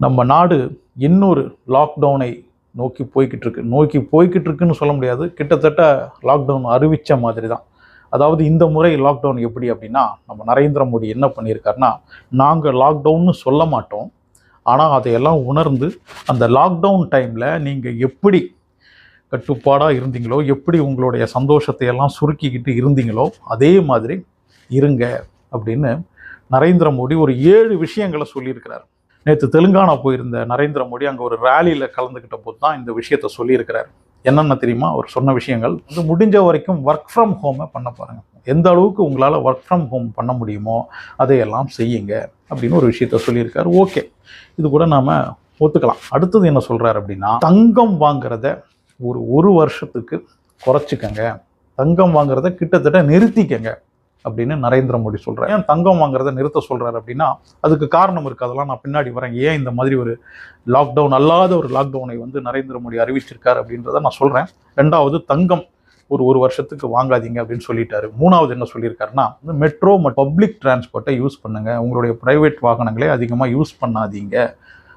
நம்ம நாடு இன்னொரு லாக்டவுனை நோக்கி போய்கிட்டு இருக்குன்னு சொல்ல முடியாது. கிட்டத்தட்ட லாக்டவுன் அறிவித்த மாதிரி தான். அதாவது இந்த முறை லாக்டவுன் எப்படி அப்படின்னா, நம்ம நரேந்திர மோடி என்ன பண்ணியிருக்காருன்னா, நாங்கள் லாக்டவுன்னு சொல்ல மாட்டோம், ஆனால் அதையெல்லாம் உணர்ந்து அந்த லாக்டவுன் டைமில் நீங்கள் எப்படி கட்டுப்பாடாக இருந்தீங்களோ, எப்படி உங்களுடைய சந்தோஷத்தை எல்லாம் சுருக்கிக்கிட்டு இருந்தீங்களோ அதே மாதிரி இருங்க அப்படின்னு நரேந்திர மோடி ஒரு 7 விஷயங்களை சொல்லியிருக்கிறார். நேற்று தெலுங்கானா போயிருந்த நரேந்திர மோடி அங்கே ஒரு ரேலியில் கலந்துக்கிட்ட போது தான் இந்த விஷயத்த சொல்லியிருக்கிறார். என்னென்ன தெரியுமா? அவர் சொன்ன விஷயங்கள் வந்து முடிஞ்ச வரைக்கும் ஒர்க் ஃப்ரம் ஹோமை பண்ண பாருங்கள். எந்த அளவுக்கு உங்களால் ஒர்க் ஃப்ரம் ஹோம் பண்ண முடியுமோ அதையெல்லாம் செய்யுங்க அப்படின்னு ஒரு விஷயத்த சொல்லியிருக்காரு. ஓகே, இது கூட நாம் ஒத்துக்கலாம். அடுத்தது என்ன சொல்கிறார் அப்படின்னா, தங்கம் வாங்கிறத ஒரு வருஷத்துக்கு குறைச்சிக்கங்க, தங்கம் வாங்குறத கிட்டத்தட்ட நிறுத்திக்கங்க அப்படின்னு நரேந்திர மோடி சொல்கிறார். ஏன் தங்கம் வாங்குறத நிறுத்த சொல்கிறார் அப்படின்னா, அதுக்கு காரணம் இருக்குது. அதெல்லாம் நான் பின்னாடி வரேன். ஏன் இந்த மாதிரி ஒரு லாக்டவுன் அல்லாத ஒரு லாக்டவுனை வந்து நரேந்திர மோடி அறிவிச்சிருக்கார் அப்படின்றத நான் சொல்கிறேன். ரெண்டாவது, தங்கம் ஒரு வருஷத்துக்கு வாங்காதீங்க அப்படின்னு சொல்லிட்டாரு. மூணாவது என்ன சொல்லியிருக்காருன்னா, மெட்ரோ பப்ளிக் டிரான்ஸ்போர்ட்டை யூஸ் பண்ணுங்கள், உங்களுடைய ப்ரைவேட் வாகனங்களே அதிகமாக யூஸ் பண்ணாதீங்க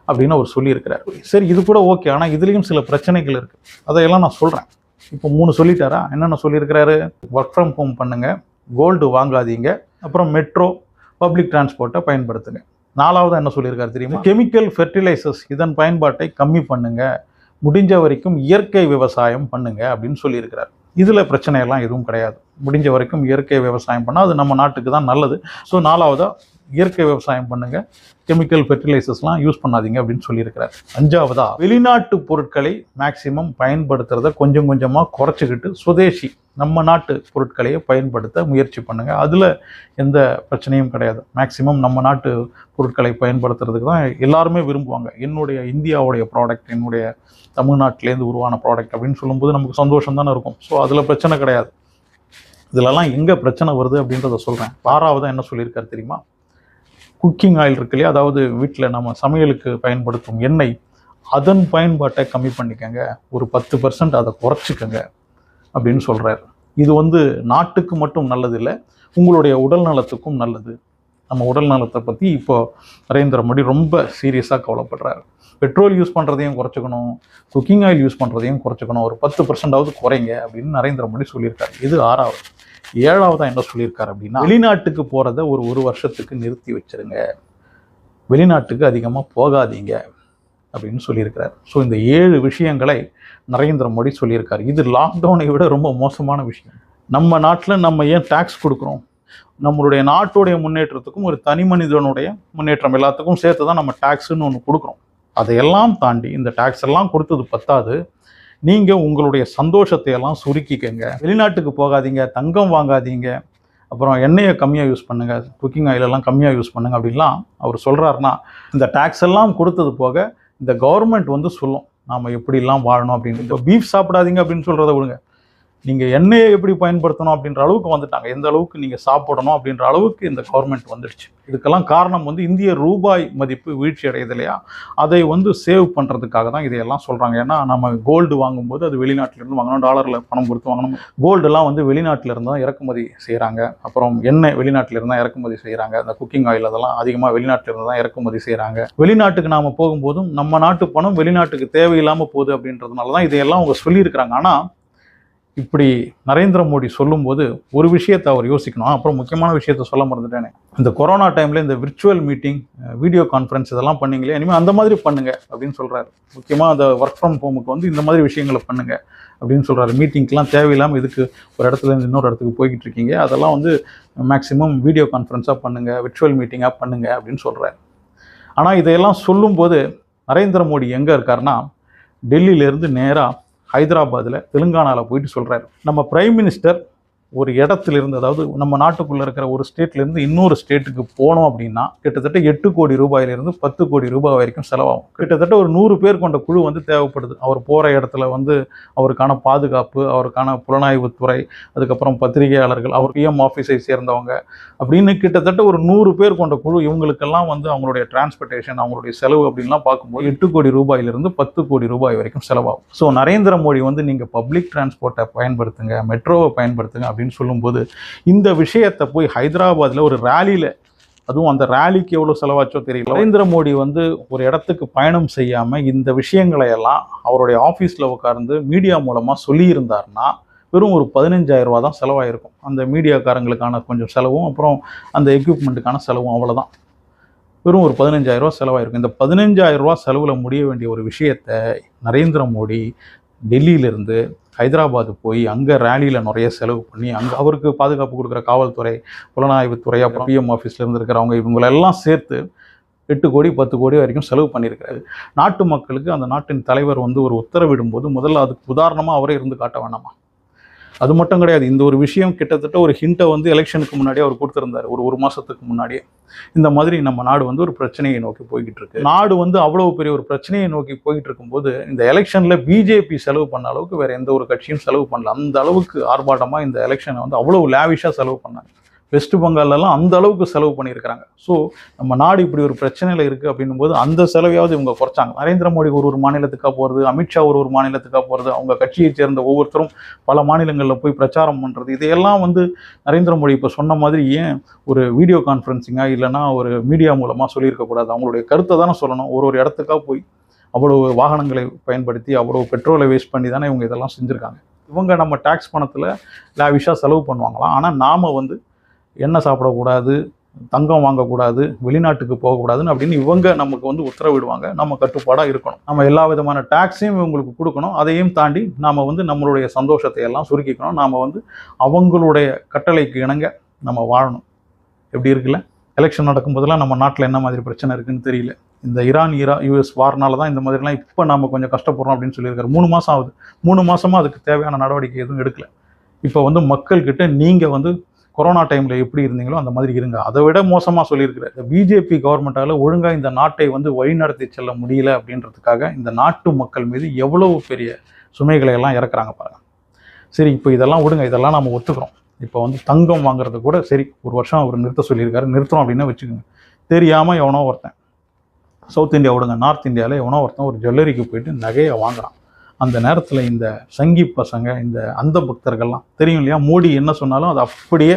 அப்படின்னு அவர் சொல்லியிருக்கிறார். சரி, இது கூட ஓகே. ஆனால் இதுலேயும் சில பிரச்சனைகள் இருக்குது. அதையெல்லாம் நான் சொல்கிறேன். இப்போ 3 சொல்லிட்டாரா? என்னென்ன சொல்லியிருக்கிறாரு? ஒர்க் ஃப்ரம் ஹோம் பண்ணுங்கள், கோல்டு வாங்காதீங்க, அப்புறம் மெட்ரோ பப்ளிக் டிரான்ஸ்போர்ட்டை பயன்படுத்துங்க. 4வது என்ன சொல்லியிருக்காரு தெரியுமா? கெமிக்கல் ஃபெர்டிலைசர்ஸ் இதன் பயன்பாட்டை கம்மி பண்ணுங்க, முடிஞ்ச வரைக்கும் இயற்கை விவசாயம் பண்ணுங்க அப்படின்னு சொல்லியிருக்கிறார். இதில் பிரச்சனையெல்லாம் எதுவும் கிடையாது. முடிஞ்ச வரைக்கும் இயற்கை விவசாயம் பண்ணால் அது நம்ம நாட்டுக்கு தான் நல்லது. ஸோ 4வதா இயற்கை விவசாயம் பண்ணுங்க, கெமிக்கல் ஃபெர்டிலைசர்ஸ்லாம் யூஸ் பண்ணாதீங்க அப்படின்னு சொல்லியிருக்கிறார். 5வதா வெளிநாட்டு பொருட்களை மேக்சிமம் பயன்படுத்துறத கொஞ்சம் கொஞ்சமாக குறைச்சிக்கிட்டு சுதேசி நம்ம நாட்டு பொருட்களையே பயன்படுத்த முயற்சி பண்ணுங்க. அதில் எந்த பிரச்சனையும் கிடையாது. மேக்சிமம் நம்ம நாட்டு பொருட்களை பயன்படுத்துறதுக்கு தான் எல்லாருமே விரும்புவாங்க. என்னுடைய இந்தியாவுடைய ப்ராடக்ட், என்னுடைய தமிழ்நாட்டிலேருந்து உருவான ப்ராடக்ட் அப்படின்னு சொல்லும்போது நமக்கு சந்தோஷம் தானே இருக்கும். ஸோ அதில் பிரச்சனை கிடையாது. இதிலெல்லாம் எங்கே பிரச்சனை வருது அப்படின்றத சொல்கிறேன். 6வதா என்ன சொல்லியிருக்காரு தெரியுமா? குக்கிங் ஆயில் இருக்கு இல்லையா, அதாவது வீட்டில் நம்ம சமையலுக்கு பயன்படுத்தும் எண்ணெய், அதன் பயன்பாட்டை கம்மி பண்ணிக்கங்க, ஒரு 10% அதை குறைச்சிக்கங்க அப்படின்னு சொல்கிறார். இது வந்து நாட்டுக்கு மட்டும் நல்லது இல்லை, உங்களுடைய உடல் நலத்துக்கும் நல்லது. நம்ம உடல் நலத்தை பற்றி இப்போ நரேந்திர மோடி ரொம்ப சீரியஸாக கவலைப்படுறாரு. பெட்ரோல் யூஸ் பண்ணுறதையும் குறைச்சிக்கணும், குக்கிங் ஆயில் யூஸ் பண்ணுறதையும் குறைச்சிக்கணும், ஒரு 10%ஆவது குறைங்க அப்படின்னு நரேந்திர மோடி சொல்லியிருக்காரு. இது 6வது. 7வதா என்ன சொல்லியிருக்காரு அப்படின்னா, வெளிநாட்டுக்கு போகிறத ஒரு வருஷத்துக்கு நிறுத்தி வச்சிருங்க, வெளிநாட்டுக்கு அதிகமாக போகாதீங்க அப்படின்னு சொல்லியிருக்கிறார். ஸோ இந்த 7 விஷயங்களை நரேந்திர மோடி சொல்லியிருக்காரு. இது லாக்டவுனை விட ரொம்ப மோசமான விஷயம். நம்ம நாட்டில் நம்ம ஏன் டேக்ஸ் கொடுக்குறோம்? நம்மளுடைய நாட்டுடைய முன்னேற்றத்துக்கும் ஒரு தனி மனிதனுடைய முன்னேற்றம் எல்லாத்துக்கும் சேர்த்து தான் நம்ம டேக்ஸுன்னு ஒன்று கொடுக்குறோம். அதையெல்லாம் தாண்டி இந்த டேக்ஸ் எல்லாம் கொடுத்தது பத்தாது, நீங்கள் உங்களுடைய சந்தோஷத்தை எல்லாம் சுருக்கிக்கங்க, வெளிநாட்டுக்கு போகாதீங்க, தங்கம் வாங்காதீங்க, அப்புறம் எண்ணெயை கம்மியாக யூஸ் பண்ணுங்கள், குக்கிங் ஆயிலெல்லாம் கம்மியாக யூஸ் பண்ணுங்கள் அப்படின்லாம் அவர் சொல்கிறாருன்னா, இந்த டேக்ஸ் எல்லாம் கொடுத்தது போக இந்த கவர்மெண்ட் வந்து சொல்லும் நாம் எப்படிலாம் வாழணும் அப்படின்னு. இப்போ பீஃப் சாப்பிடாதீங்க அப்படின்னு சொல்கிறத விடுங்க, நீங்கள் எண்ணெயை எப்படி பயன்படுத்தணும் அப்படின்ற அளவுக்கு வந்துட்டாங்க. எந்த அளவுக்கு நீங்கள் சாப்பிடணும் அப்படின்ற அளவுக்கு இந்த கவர்மெண்ட் வந்துடுச்சு. இதுக்கெல்லாம் காரணம் வந்து இந்திய ரூபாய் மதிப்பு வீழ்ச்சி அடையுது இல்லையா, அதை வந்து சேவ் பண்ணுறதுக்காக தான் இதையெல்லாம் சொல்கிறாங்க. ஏன்னா நம்ம கோல்டு வாங்கும்போது அது வெளிநாட்டிலேருந்து வாங்கணும், டாலரில் பணம் கொடுத்து வாங்கணும். கோல்டெல்லாம் வந்து வெளிநாட்டிலேருந்து தான் இறக்குமதி செய்கிறாங்க. அப்புறம் எண்ணெய் வெளிநாட்டிலேருந்து தான் இறக்குமதி செய்கிறாங்க. அந்த குக்கிங் ஆயில் அதெல்லாம் அதிகமாக வெளிநாட்டிலேருந்து தான் இறக்குமதி செய்கிறாங்க. வெளிநாட்டுக்கு நாம் போகும்போதும் நம்ம நாட்டு பணம் வெளிநாட்டுக்கு தேவையில்லாமல் போகுது அப்படின்றதுனால தான் இதையெல்லாம் அவங்க சொல்லியிருக்கிறாங்க. ஆனால் இப்படி நரேந்திர மோடி சொல்லும்போது ஒரு விஷயத்தை அவர் யோசிக்கணும். அப்புறம் முக்கியமான விஷயத்த சொல்ல மறந்துட்டேனே, இந்த கொரோனா டைமில் இந்த விர்ச்சுவல் மீட்டிங், வீடியோ கான்ஃபரன்ஸ் இதெல்லாம் பண்ணீங்களே, இனிமேல் அந்த மாதிரி பண்ணுங்க அப்படின்னு சொல்கிறாரு. முக்கியமாக அந்த ஒர்க் ஃப்ரம் ஹோமுக்கு வந்து இந்த மாதிரி விஷயங்களை பண்ணுங்க அப்படின்னு சொல்கிறாரு. மீட்டிங்க்கெலாம் தேவையில்லாமல் இதுக்கு ஒரு இடத்துலேருந்து இன்னொரு இடத்துக்கு போய்கிட்டு இருக்கீங்க, அதெல்லாம் வந்து மேக்ஸிமம் வீடியோ கான்ஃபரன்ஸாக பண்ணுங்கள், விர்ச்சுவல் மீட்டிங்காக பண்ணுங்க அப்படின்னு சொல்கிறார். ஆனால் இதையெல்லாம் சொல்லும்போது நரேந்திர மோடி எங்கே இருக்காருன்னா, டெல்லியிலேருந்து நேராக ஹைதராபாத்தில் தெலுங்கானாவில் போயிட்டு சொல்கிறாரு. நம்ம பிரைம் மினிஸ்டர் ஒரு இடத்துலேருந்து, அதாவது நம்ம நாட்டுக்குள்ளே இருக்கிற ஒரு ஸ்டேட்லேருந்து இன்னொரு ஸ்டேட்டுக்கு போனோம் அப்படின்னா கிட்டத்தட்ட 8 கோடி ரூபாயிலிருந்து 10 கோடி ரூபாய் வரைக்கும் செலவாகும். கிட்டத்தட்ட ஒரு 100 பேர் கொண்ட குழு வந்து தேவைப்படுது. அவர் போகிற இடத்துல வந்து அவருக்கான பாதுகாப்பு, அவருக்கான புலனாய்வுத்துறை, அதுக்கப்புறம் பத்திரிகையாளர்கள், அவர் பிஎம் ஆஃபீஸை சேர்ந்தவங்க அப்படின்னு கிட்டத்தட்ட ஒரு 100 பேர் கொண்ட குழு. இவங்களுக்கெல்லாம் வந்து அவங்களுடைய டிரான்ஸ்போர்ட்டேஷன், அவங்களுடைய செலவு அப்படின்லாம் பார்க்கும்போது 8 கோடி ரூபாயிலிருந்து 10 கோடி ரூபாய் வரைக்கும் செலவாகும். ஸோ நரேந்திர மோடி வந்து நீங்கள் பப்ளிக் டிரான்ஸ்போர்ட்டை பயன்படுத்துங்க, மெட்ரோவை பயன்படுத்துங்க அப்படின்னு சொல்லும்போது இந்த விஷயத்தை போய் ஹைதராபாத்தில் ஒரு ரேலியில் அதுவும் அந்த ரேலிக்கு எவ்வளோ செலவாச்சோ தெரியல. நரேந்திர மோடி வந்து ஒரு இடத்துக்கு பயணம் செய்யாமல் இந்த விஷயங்களை எல்லாம் அவருடைய ஆஃபீஸில் உட்கார்ந்து மீடியா மூலமாக சொல்லியிருந்தாருன்னா வெறும் ஒரு 15,000 ரூபா தான் செலவாயிருக்கும். அந்த மீடியாக்காரங்களுக்கான கொஞ்சம் செலவும் அப்புறம் அந்த எக்யூப்மெண்ட்டுக்கான செலவும் அவ்வளோதான். வெறும் ஒரு 15,000 ரூபா செலவாயிருக்கும். இந்த 15,000 ரூபா செலவில் முடிய வேண்டிய ஒரு விஷயத்தை நரேந்திர மோடி டெல்லியிலிருந்து ஹைதராபாத் போய் அங்கே ரேலியில் நிறைய செலவு பண்ணி அங்கே அவருக்கு பாதுகாப்பு கொடுக்குற காவல்துறை, புலனாய்வுத்துறை, அப்புறம் பிஎம் ஆஃபீஸில் இருக்கிறவங்க இவங்களெல்லாம் சேர்த்து 8 கோடி 10 கோடி வரைக்கும் செலவு பண்ணியிருக்காரு. நாட்டு மக்களுக்கு அந்த நாட்டின் தலைவர் வந்து ஒரு உத்தரவிடும்போது முதல்ல அதுக்கு உதாரணமாக அவரே இருந்து காட்ட வேணாமா? அது மட்டும் கிடையாது. இந்த ஒரு விஷயம் கிட்டத்தட்ட ஒரு ஹிண்ட்டை வந்து எலெக்ஷனுக்கு முன்னாடியே அவர் கொடுத்துருந்தார். ஒரு மாதத்துக்கு முன்னாடியே இந்த மாதிரி நம்ம நாடு வந்து ஒரு பிரச்சனையை நோக்கி போய்கிட்டு இருக்கு. நாடு வந்து அவ்வளவு பெரிய ஒரு பிரச்சனையை நோக்கி போய்கிட்டு இருக்கும்போது இந்த எலெக்ஷனில் பிஜேபி செலவு பண்ண அளவுக்கு வேற எந்த ஒரு கட்சியும் செலவு பண்ணல. அந்த அளவுக்கு ஆர்ப்பாட்டமாக இந்த எலெக்ஷனை வந்து அவ்வளவு லேவிஷாக செலவு பண்ணாங்க. வெஸ்ட் பெங்காலெல்லாம் அந்த அளவுக்கு செலவு பண்ணியிருக்கிறாங்க. ஸோ நம்ம நாடு இப்படி ஒரு பிரச்சனையில் இருக்குது அப்படின்னும் போது அந்த செலவையாவது இவங்க குறைச்சாங்க. நரேந்திர மோடி ஒரு மாநிலத்துக்காக போகிறது, அமித்ஷா ஒரு மாநிலத்துக்காக போகிறது, அவங்க கட்சியை சேர்ந்த ஒவ்வொருத்தரும் பல மாநிலங்களில் போய் பிரச்சாரம் பண்ணுறது, இதையெல்லாம் வந்து நரேந்திர மோடி இப்போ சொன்ன மாதிரி ஏன் ஒரு வீடியோ கான்ஃபரன்சிங்காக இல்லைனா ஒரு மீடியா மூலமாக சொல்லியிருக்கக்கூடாது? அவங்களுடைய கருத்தை தானே சொல்லணும். ஒரு இடத்துக்காக போய் அவ்வளோ வாகனங்களை பயன்படுத்தி அவ்வளோ பெட்ரோலை வேஸ்ட் பண்ணி தானே இவங்க இதெல்லாம் செஞ்சுருக்காங்க. இவங்க நம்ம டேக்ஸ் பணத்தில் லாவிஷாக செலவு பண்ணுவாங்களாம். ஆனால் நாம் வந்து எண்ணெய் சாப்பிடக்கூடாது, தங்கம் வாங்கக்கூடாது, வெளிநாட்டுக்கு போகக்கூடாதுன்னு அப்படின்னு இவங்க நமக்கு வந்து உத்தரவிடுவாங்க. நம்ம கட்டுப்பாடாக இருக்கணும். நம்ம எல்லா விதமான டேக்ஸையும் இவங்களுக்கு கொடுக்கணும். அதையும் தாண்டி நாம் வந்து நம்மளுடைய சந்தோஷத்தை எல்லாம் சுருக்கிக்கணும். நாம் வந்து அவங்களுடைய கட்டளைக்கு இணங்க நம்ம வாழணும். எப்படி இருக்குல்ல? எலெக்ஷன் நடக்கும்போதெல்லாம் நம்ம நாட்டில் என்ன மாதிரி பிரச்சனை இருக்குன்னு தெரியல. இந்த ஈரான் யூஎஸ் வார்னால தான் இந்த மாதிரிலாம் இப்போ நம்ம கொஞ்சம் கஷ்டப்படுறோம் அப்படின்னு சொல்லியிருக்காரு. 3 மாதம் ஆகுது. 3 மாதமாக அதுக்கு தேவையான நடவடிக்கை எதுவும் எடுக்கல. இப்போ வந்து மக்கள்கிட்ட நீங்கள் வந்து கொரோனா டைமில் எப்படி இருந்தீங்களோ அந்த மாதிரி இருங்க. அதை விட மோசமாக சொல்லியிருக்கிறார். பிஜேபி கவர்மெண்ட்டால் ஒழுங்காக இந்த நாட்டை வந்து வழிநடத்தி செல்ல முடியல அப்படின்றதுக்காக இந்த நாட்டு மக்கள் மீது எவ்வளவு பெரிய சுமைகளை எல்லாம் இறக்குறாங்க பாருங்கள். சரி, இப்போ இதெல்லாம் விடுங்க, இதெல்லாம் நம்ம ஒத்துக்கிறோம். இப்போ வந்து தங்கம் வாங்குறது கூட சரி, ஒரு வருஷம் அவர் நிறுத்த சொல்லியிருக்காரு. நிறுத்துறோம் அப்படின்னு வச்சுக்கோங்க. தெரியாமல் எவனோ ஒருத்தன் சவுத் இந்தியா விடுங்க, நார்த் இந்தியாவில் எவனோ ஒருத்தன் ஒரு ஜுவல்லரிக்கு போயிட்டு நகையை வாங்குறான். அந்த நேரத்தில் இந்த சங்கி பசங்க, இந்த அந்த பக்தர்கள்லாம் தெரியும் இல்லையா, மோடி என்ன சொன்னாலும் அது அப்படியே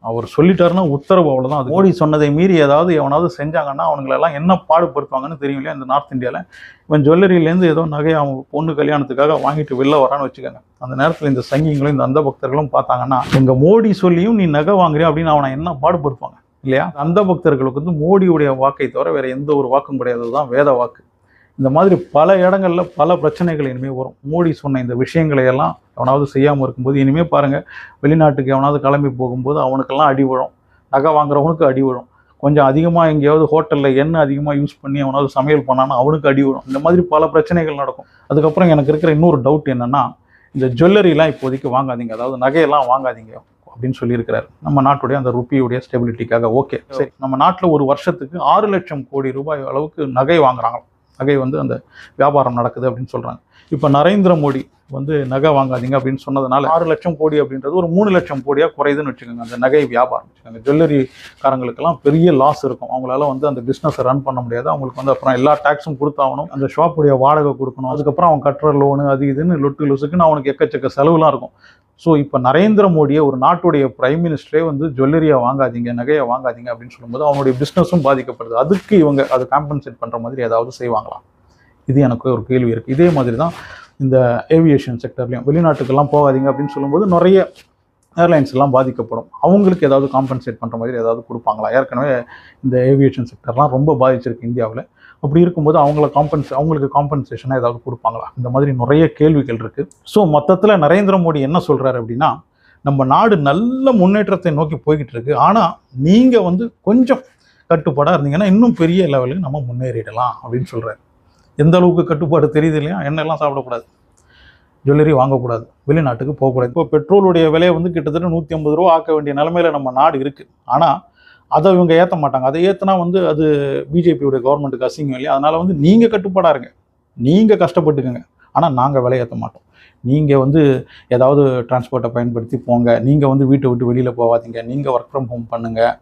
அவர் சொல்லிட்டாருன்னா உத்தரவு அவ்வளோதான். அது மோடி சொன்னதை மீறி ஏதாவது எவனாவது செஞ்சாங்கன்னா அவங்களெல்லாம் என்ன பாடுபடுத்துவாங்கன்னு தெரியும் இல்லையா. இந்த நார்த் இந்தியாவில் இவன் ஜுவல்லரியிலேருந்து ஏதோ நகையை அவங்க பொண்ணு கல்யாணத்துக்காக வாங்கிட்டு வெளில வரான்னு வச்சுக்கோங்க. அந்த நேரத்தில் இந்த சங்கிங்களும் இந்த அந்த பக்தர்களும் பார்த்தாங்கன்னா எங்கள் மோடி சொல்லியும் நீ நகை வாங்குறியா அப்படின்னு அவனை என்ன பாடுபடுத்துவாங்க இல்லையா. அந்த பக்தர்களுக்கு வந்து மோடியுடைய வாக்கை தவிர வேறு எந்த ஒரு வாக்கும் கிடையாது. தான் வேத வாக்கு. இந்த மாதிரி பல இடங்களில் பல பிரச்சனைகள் இனிமேல் வரும். மோடி சொன்ன இந்த விஷயங்களை எல்லாம் எவனாவது செய்யாமல் இருக்கும்போது இனிமேல் பாருங்கள், வெளிநாட்டுக்கு எவனாவது கிளம்பி போகும்போது அவனுக்கெல்லாம் அடி விழும். நகை வாங்குறவனுக்கு அடி விழும். கொஞ்சம் அதிகமாக எங்கேயாவது ஹோட்டலில் எண்ணெய் அதிகமாக யூஸ் பண்ணி அவனாவது சமையல் பண்ணான்னா அவனுக்கு அடி விழும். இந்த மாதிரி பல பிரச்சனைகள் நடக்கும். அதுக்கப்புறம் எனக்கு இருக்கிற இன்னொரு டவுட் என்னென்னா, இந்த ஜுவல்லரிலாம் இப்போதைக்கு வாங்காதீங்க, அதாவது நகையெல்லாம் வாங்காதீங்க அப்படின்னு சொல்லியிருக்கிறாரு. நம்ம நாட்டுடைய அந்த ருப்பியுடைய ஸ்டெபிலிட்டிக்காக. ஓகே, சரி. நம்ம நாட்டில் ஒரு வருஷத்துக்கு 6 லட்சம் கோடி ரூபாய் அளவுக்கு நகை வாங்குறாங்க. நகை வந்து அந்த வியாபாரம் நடக்குது அப்படின்னு சொல்கிறாங்க. இப்போ நரேந்திர மோடி வந்து நகை வாங்காதீங்க அப்படின்னு சொன்னதுனால 6 லட்சம் கோடி அப்படின்றது ஒரு 3 லட்சம் கோடியாக குறையுதுன்னு வச்சுக்கோங்க. அந்த நகை வியாபாரம் வச்சுக்கோங்க. ஜுவல்லரிக்காரங்களுக்கெல்லாம் பெரிய லாஸ் இருக்கும். அவங்களால வந்து அந்த பிஸ்னஸை ரன் பண்ண முடியாது. அவங்களுக்கு வந்து அப்புறம் எல்லா டேக்ஸும் கொடுத்தாகணும், அந்த ஷாப்புடைய வாடகை கொடுக்கணும், அதுக்கப்புறம் அவன் கட்டுற லோனு அது இதுன்னு லொட்டு லொசுக்குன்னு அவனுக்கு எக்கச்சக்க செலவுலாம் இருக்கும். ஸோ இப்போ நரேந்திர மோடியை ஒரு நாட்டுடைய பிரைம் மினிஸ்டரே வந்து ஜுவல்லரியை வாங்காதீங்க, நகையை வாங்காதீங்க அப்படின்னு சொல்லும்போது அவனுடைய பிஸ்னஸும் பாதிக்கப்படுது. அதுக்கு இவங்க அதை காம்பன்சேட் பண்ணுற மாதிரி ஏதாவது செய்வாங்களாம்? இது எனக்கு ஒரு கேள்வி இருக்குது. இதே மாதிரி தான் இந்த ஏவியேஷன் செக்டர்லையும் வெளிநாட்டுக்கெல்லாம் போகாதீங்க அப்படின்னு சொல்லும்போது நிறைய ஏர்லைன்ஸ் எல்லாம் பாதிக்கப்படும். அவங்களுக்கு ஏதாவது காம்பன்சேட் பண்ணுற மாதிரி ஏதாவது கொடுப்பாங்களா? ஏற்கனவே இந்த ஏவியேஷன் செக்டர்லாம் ரொம்ப பாதிச்சிருக்கு இந்தியாவில். அப்படி இருக்கும்போது அவங்களுக்கு காம்பன்சேஷனாக ஏதாவது கொடுப்பாங்களா? இந்த மாதிரி நிறைய கேள்விகள் இருக்குது. ஸோ மொத்தத்தில் நரேந்திர மோடி என்ன சொல்கிறாரு அப்படின்னா, நம்ம நாடு நல்ல முன்னேற்றத்தை நோக்கி போய்கிட்டு இருக்கு, ஆனால் நீங்கள் வந்து கொஞ்சம் கட்டுப்பாடாக இருந்தீங்கன்னா இன்னும் பெரிய லெவலுக்கு நம்ம முன்னேறிடலாம் அப்படின்னு சொல்கிறாரு. எந்த அளவுக்கு கட்டுப்பாடு தெரியுது இல்லையா? எண்ணெய்லாம் சாப்பிடக்கூடாது, ஜுவல்லரி வாங்கக்கூடாது, வெளிநாட்டுக்கு போகக்கூடாது. இப்போ பெட்ரோலுடைய விலையை வந்து கிட்டத்தட்ட 150 ரூபா ஆக்க வேண்டிய நிலைமையில் நம்ம நாடு இருக்குது. ஆனால் அதை இவங்க ஏற்ற மாட்டாங்க. அதை ஏற்றினா வந்து அது பிஜேபியோடைய கவர்மெண்ட்டுக்கு அசிங்கம் இல்லையா? அதனால் வந்து நீங்கள் கட்டுப்பாடாக இருங்க, நீங்கள் கஷ்டப்பட்டுக்கங்க, ஆனால் நாங்கள் விலை ஏற்ற மாட்டோம். நீங்கள் வந்து ஏதாவது டிரான்ஸ்போர்ட்டை பயன்படுத்தி போங்க, நீங்கள் வந்து வீட்டை விட்டு வெளியில் போகாதீங்க, நீங்கள் ஒர்க் ஃப்ரம் ஹோம் பண்ணுங்கள்,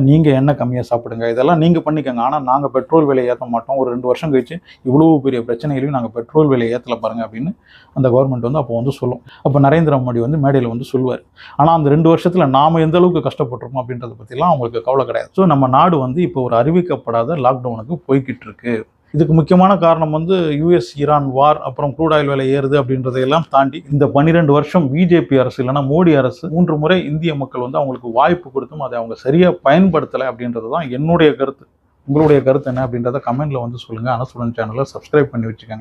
நீங்கள் எண்ணெய் கம்மியாக சாப்பிடுங்க, இதெல்லாம் நீங்கள் பண்ணிக்கோங்க. ஆனால் நாங்கள் பெட்ரோல் விலையை ஏற்ற மாட்டோம். ஒரு 2 வருஷம் கழிச்சு இவ்வளோ பெரிய பிரச்சனைகளையும் நாங்கள் பெட்ரோல் விலையை ஏற்றல பாருங்க அப்படின்னு அந்த கவர்மெண்ட் வந்து அப்போ வந்து சொல்லும். அப்போ நரேந்திர மோடி வந்து மேடையில் வந்து சொல்லுவார். ஆனால் அந்த 2 வருஷத்தில் நாம் எந்த அளவுக்கு கஷ்டப்பட்டிருக்கோம் அப்படின்றத பற்றிலாம் அவங்களுக்கு கவலை கிடையாது. ஸோ நம்ம நாடு வந்து இப்போ ஒரு அறிவிக்கப்படாத லாக்டவுனுக்கு போய்கிட்டு இருக்கு. இதுக்கு முக்கியமான காரணம் வந்து US ஈரான் வார், அப்புறம் க்ரூட் ஆயில் விலை ஏறுது அப்படின்றதையெல்லாம் தாண்டி இந்த 12 வருஷம் பிஜேபி அரசு இல்லைன்னா மோடி அரசு 3 முறை இந்திய மக்கள் வந்து அவங்களுக்கு வாய்ப்பு கொடுத்தும் அதை அவங்க சரியாக பயன்படுத்தலை அப்படின்றது தான் என்னுடைய கருத்து. உங்களுடைய கருத்து என்ன அப்படின்றத கமெண்ட்ல வந்து சொல்லுங்கள். அனசுடன் சேனலை சப்ஸ்கிரைப் பண்ணி வச்சுக்கோங்க.